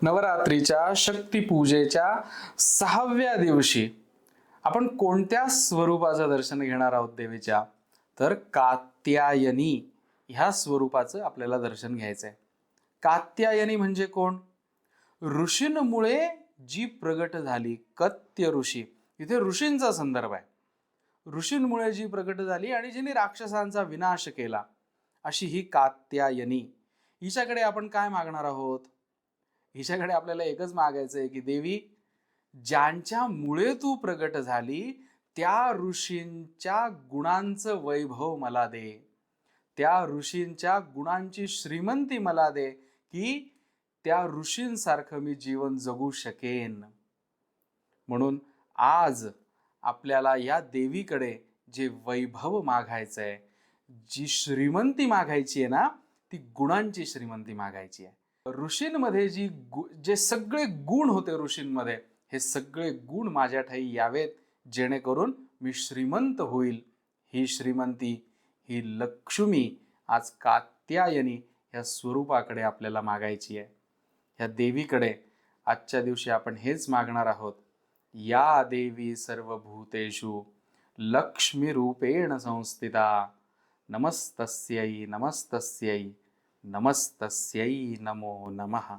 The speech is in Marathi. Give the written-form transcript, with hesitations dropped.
नवरात्रीच्या शक्तीपूजेच्या 6व्या दिवशी आपण कोणत्या स्वरूपाचं दर्शन घेणार आहोत देवीच्या? तर कात्यायनी ह्या स्वरूपाचं आपल्याला दर्शन घ्यायचंय. कात्यायनी म्हणजे कोण? ऋषींमुळे जी प्रगट झाली, कत्य ऋषी, इथे ऋषींचा संदर्भ आहे. ऋषींमुळे जी प्रगट झाली आणि जिने राक्षसांचा विनाश केला, अशी ही कात्यायनी. हिच्याकडे आपण काय मागणार आहोत? हिच्याकडे आपल्याला एकच मागायचं आहे की देवी, ज्यांच्यामुळे तू प्रगट झाली त्या ऋषींच्या गुणांचं वैभव मला दे, त्या ऋषींच्या गुणांची श्रीमंती मला दे, की त्या ऋषींसारखं मी जीवन जगू शकेन. म्हणून आज आपल्याला या देवीकडे जे वैभव मागायचं आहे, जी श्रीमंती मागायची आहे ना, ती गुणांची श्रीमंती मागायची आहे. ऋषींमध्ये जे सगळे गुण होते ऋषींमध्ये, हे सगळे गुण माझ्या ठाई यावेत, जेणेकरून मी श्रीमंत होईल. ही श्रीमंती, ही लक्ष्मी आज कात्यायनी या स्वरूपाकडे आपल्याला मागायची आहे. ह्या देवीकडे आजच्या दिवशी आपण हेच मागणार आहोत. या देवी सर्वभूतेषु लक्ष्मी रूपेण संस्थिता, नमस्तस्यै नमस्तस्यै नमस्तस्यै नमो नमः.